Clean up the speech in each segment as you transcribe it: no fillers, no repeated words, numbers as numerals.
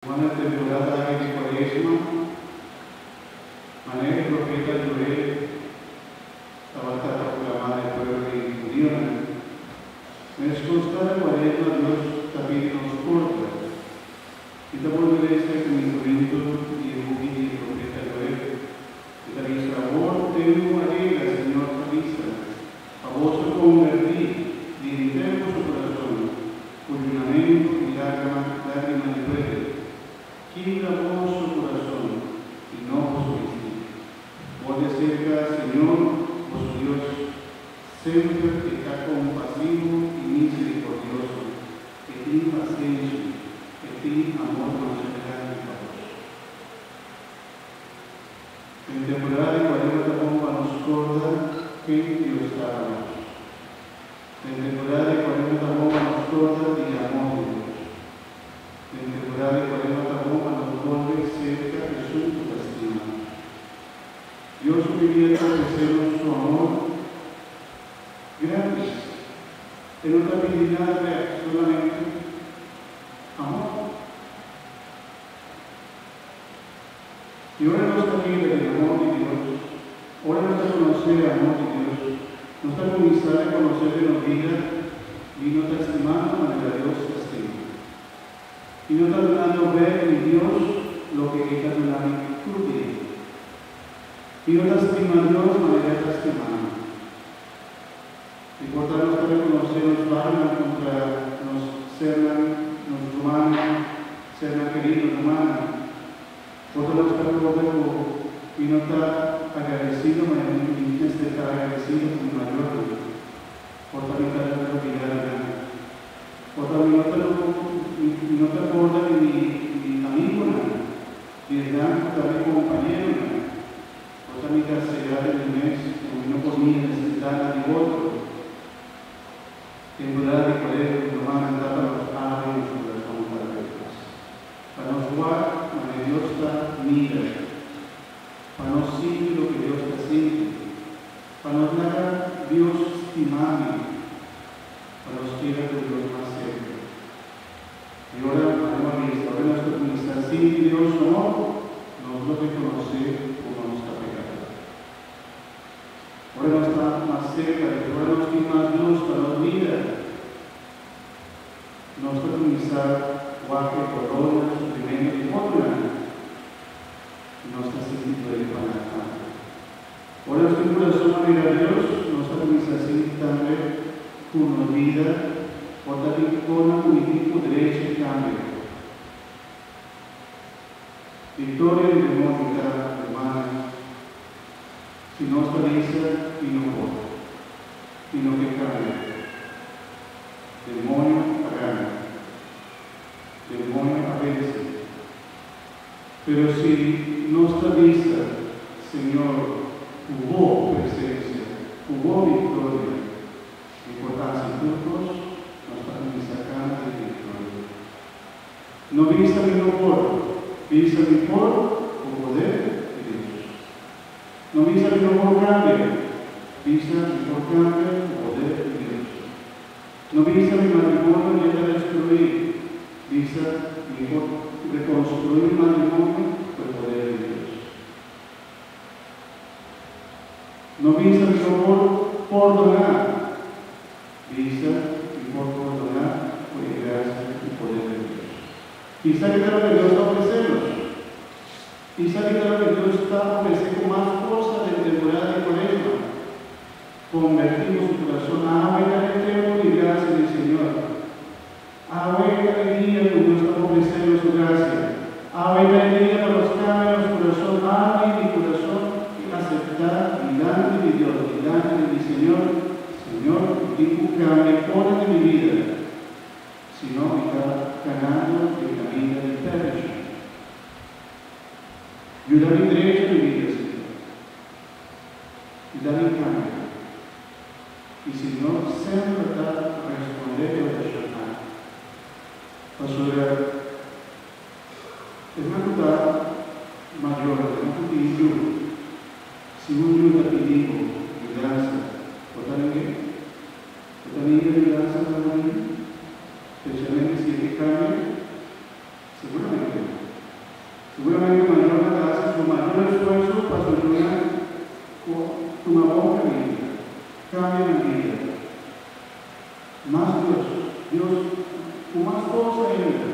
Buona temporada anche di Quaresima, ma il profeta Gioele stava stata proclamare al pueblo de judío. Me escuchaba Quaresima, Dios también nos corta. Y tampoco le dice que mi juventud y el profeta Gioele, que también dice, a vos tengo alegre, Señor, avisa, a vos os convertí, y entero su corazón, cuyo lamento y lágrima de duele. Quiebra vos su corazón y no vos vestís. Vos de cerca, Señor, vos Dios, siempre está compasivo y misericordioso, que tiene paciencia, que tiene amor con la vos. En temporada de Quaresima tampoco nos corta que Dios está a vos. En temporada de Quaresima tampoco nos corta de amor de Dios. En temporada de Quaresima tampoco nos vuelve cerca de su castigo. Dios quería ofrecernos su amor gratis. Él no está pidiendo nada, solamente amor. Y ahora no está libre del amor de Dios. Ahora no está conocer el amor de Dios. No está comenzando a conocer de la vida y no está estimando manera Dios castiga. Y no está dando ver en Dios lo que está en la virtud de Él. Y no está estimando Dios de manera está estimando. Y por tanto está reconocer los barros contra los serán, los humanos, serán queridos humanos. Por tanto está reconocer y no está agradecido, manera que está agradecido con mayor. Por tanto está reconocer. Por tanto no te acordas de mi amigo, ni de mi compañero, o también carcelada del mes, como no podía necesitar de otro. Temporada de Quaresima nos van a dar para los padres y los corazones para verlos. Para nos guardar, para Dios está mira, para nos sentir lo que Dios está sintiendo, para nos dar Dios estimable, para los quiera de Dios más cerca. Y ahora, ahora nuestro comunidad sin Dios o no, nos lo reconoce como nuestra pecado. Ahora no está más cerca, ahora nos tiene más luz para la vida. Nuestra comunidad guarda corona, sufrimiento y forma. Nuestra sentido de panacá. Ahora nuestro corazón a mirar a Dios, nuestra comunidad sin también con vida. Por también con un equipo derecho y cambio. Victoria y demónica, hermanas, si no estabiliza y no vota, sino que cambia. Demonio gana, demonio vence. Pero si no estabiliza, Señor, hubo presencia, hubo victoria, importancia y frutos, no vista mi amor, vista mi por o poder de Dios. No vista mi amor cambia, vista mi por cambia o poder de Dios. No vista mi matrimonio llega a destruir, vista mi por reconstruir mi matrimonio por el poder de Dios. No vista mi amor por donar, vista mi por donar por gracia y poder de Dios. Quizá que lo que Dios está ofreciendo. Quizá que lo que Dios está ofreciendo más cosas de temporada de Quaresima. Convertimos su corazón a ver el templo y gracia del Señor. A ver la alegría que Dios está ofreciendo su gracia. A ver la alegría para los cambios, corazón, abre mi corazón y aceptar delante de Dios, delante de mi Señor. Señor, digo que me pone en mi vida. Si no, me está ganando el camino del perdición. Yo da mi derecho a vivir, Señor. Y da mi cambio. Y si no, siempre está a responder a la llamada. Pastor, es una cosa mayor, es una cosa si un yo te pidió gracia, ¿por también? ¿Por también gracia para mí? Especialmente si es que cambia, seguramente Seguramente mayor gracias o mayor esfuerzo para solucionar una boca vida. Cambia la vida. Más Dios, con más cosas ainda,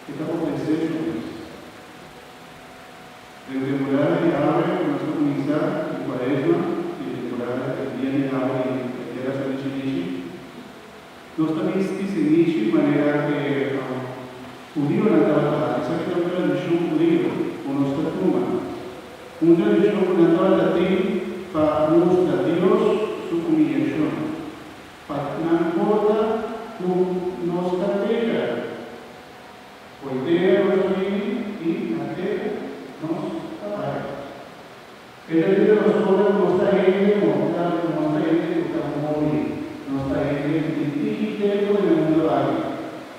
que está ofrecendo isso. Desde temporada de abre, que nós vamos começar em Quaresma, e temporada de dia de abre, que era a gente nós também se inicia de maneira que judío na tabata, essa que é uma tradição judía, ou nossa turma. Uma tradição na tabata tem para mostrar a Deus sua humilhação. Para não importa com nossa terra. Pois terra nós vimos e na terra nós trabalhamos. Ela diz a nós todas, nossa gente, nossa gente que está morrendo. Nossa gente que inteiro no mundo lá.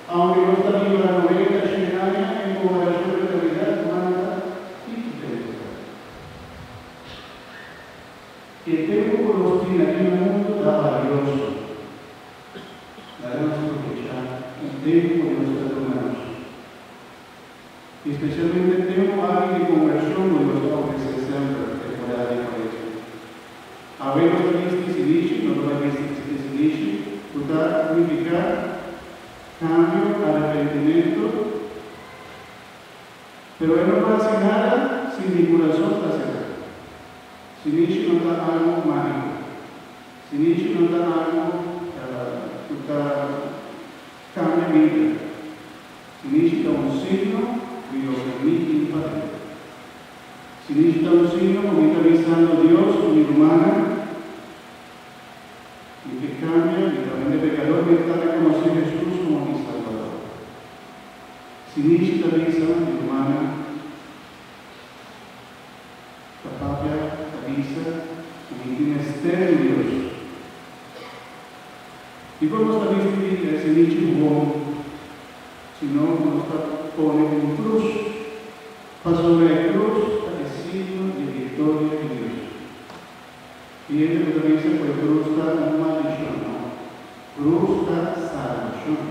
Aunque no está viva la novela chilena en comparación de la realidad humana y que tengo con los que aquí en el mundo está valioso. Debemos aprovechar el tiempo de nuestros hermanos. Y especialmente tengo alguien de conversión de nuestra ofrecer temporada de Cuaresma. Habemos visto y dicho, no lo habéis visto y dicho, para significar cambio, arrepentimiento, pero él no hace nada sin mi corazón hacer. Sin eso no da algo mágico, sin eso no da algo que cambia mi vida, sin eso da un signo de lo que me impide. Sin eso da un signo como está avisando Dios con mi humana, y que cambia, y también de pecador me está reconociendo Jesús como mi Salvador. Sin esta visa, mi hermana, la papia, la visa, mi ministerio de Dios. Y cuando está vista ese nicho bueno, sino cuando está pone en cruz, para sobre la cruz, el signo de victoria de Dios. Y él lo que dice, pues cruz está una maldición, ¿no? Cruz está salvación.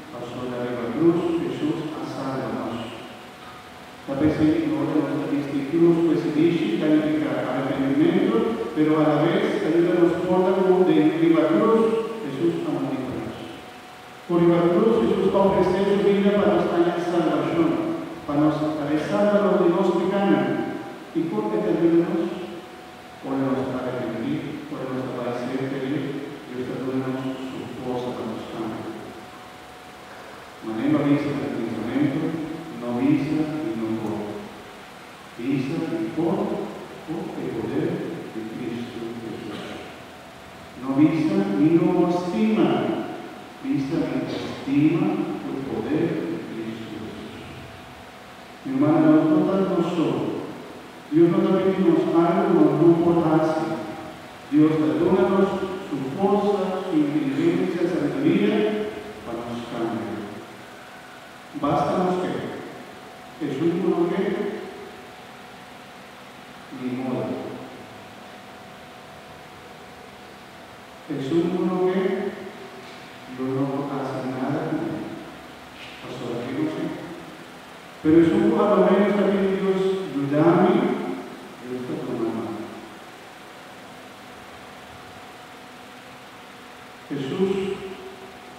Pasó de arriba cruz, Jesús a salvarnos. La perseguidora de nuestra cruz, pues se dice, significa arrepentimiento, pero a la vez ayuda a nos porta como de arriba cruz, Jesús a morirnos. Por arriba cruz, Jesús va a ofrecer su vida para nos traer salvación, para nos salvar los de los que ganan. ¿Y por qué te ayudamos? Por nuestra arrepentir, por nuestra parecer feliz, y esta tenemos su fuerza para los cambios. Manera visa el pensamiento, no visa y no por. Visa y por el poder de Cristo Jesús. No visa ni no estima, visa y estima el poder de Cristo Jesús. Mi hermano, no tanto solo. Dios no nos pedimos algo no por hacer. Dios dónanos su fuerza, su inteligencia, sabiduría para nos cambiar. Bástanos que Jesús no ve ni modo. Jesús no ve, yo no hace nada con él. Pastor, aquí no sé. Pero Jesús a lo menos también Dios ayúdame. Jesús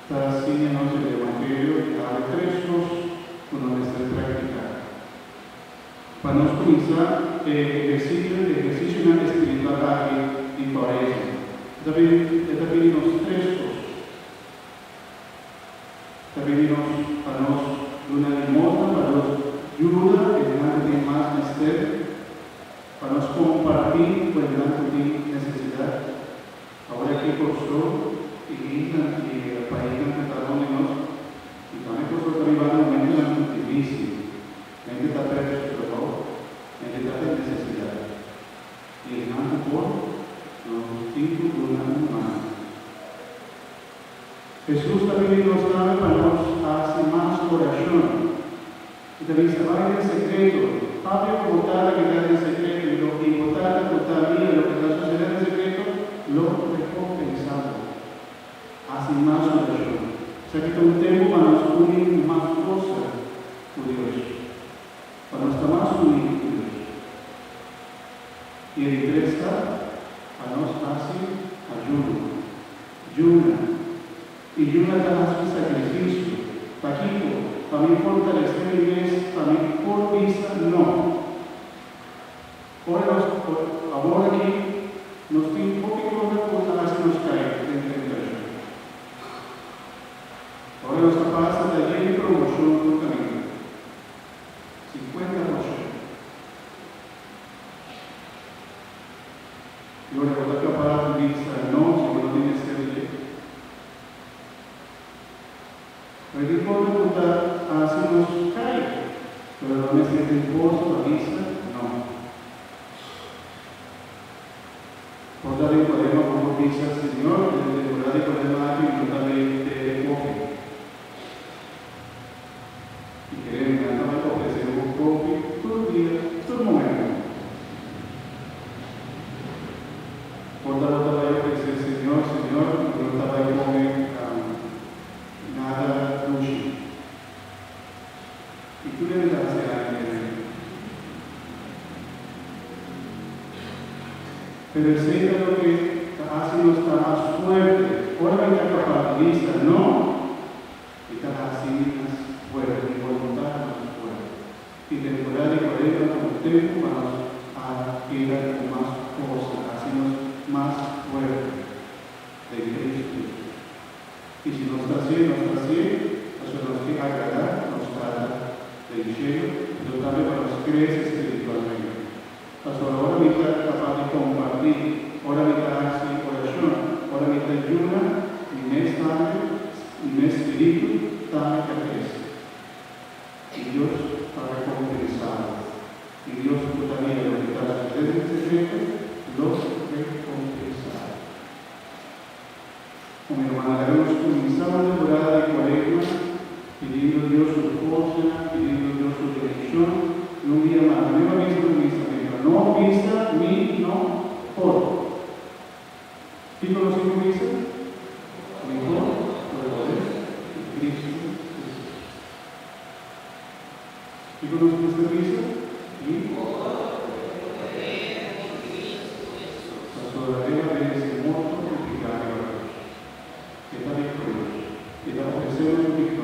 está enseñándonos el Evangelio y habla tres cosas con nuestra práctica. Para nos comenzar el ejercicio espiritual aquí en Cuaresma. También nos tres cosas. También para nos una limosna, para nos ayuda, el delante de más misterio, para nos compartir con el delante de necesidad. Ahora aquí costó y el país que cada uno de nosotros, y también por su privado, mente la difícil, mente está preso, pero mente está de necesidad. Y el gran por los distintos de una humana. Jesús también nos da para nos hacer más oración. Y también se va en secreto. Pablo contar que está en secreto, y lo que importa también lo que está sucediendo en secreto, lo recompensamos. Hace más oración. O sea que todo un tiempo para nos unir más cosas con Dios. Para nos unir con Dios. Y el resta a nos hace ayuno, yuna, y yuna da su sacrificio, paquito, para mí fortalecer mi iglesia, para mí por vista, no. Ahora aquí nos tiene un poquito de cosa más que nos cae en tentación. Ahora nuestra paz está llena de promoción por camino. 50%. Y ahora cuando es capaz de vista, no, si no tiene que ser. Pero el tipo de puta hace nos cae, pero no me siente el pozo, la vista, no. Por dar el problema como dice el Señor, el lugar de problema y no también de coge. Y queremos ganar ofrecer un coge todo el día, todo el momento. Por dar otra vez ofrecer Señor, no estaba ahí coge nada dulce. Y tú le das a alguien. Pero el Señor lo que hace no está más fuerte. Ahora me está capaz no. Está así más fuerte, mi voluntad más fuerte. Y temporal y correcta como tiempo vamos a ir con más cosas, hacernos más fuerte de Cristo. Y si no está así, eso nos que agradar, nos trata del cielo, pero también para los crece espiritualmente. Pastor, ahora me está capaz de compartir, ahora me está haciendo oración, ahora me está ayuna, mi mes tarde, mi espíritu tarde que crece. Y Dios para recompensar. Y Dios también lo que está sucediendo en este tiempo, los recompensar. Como hermana, hemos comenzado la temporada de Cuaresma, pidiendo a Dios su fuerza, pidiendo a Dios su dirección, y un día más, no misma no vista ni no por. ¿Quién conocemos vista? Mejor por el poder de Cristo Jesús. ¿Quién conocemos esta vista? Y la soberanía de ese muerto crucificado, que está victorioso, que está ofreciendo victoria.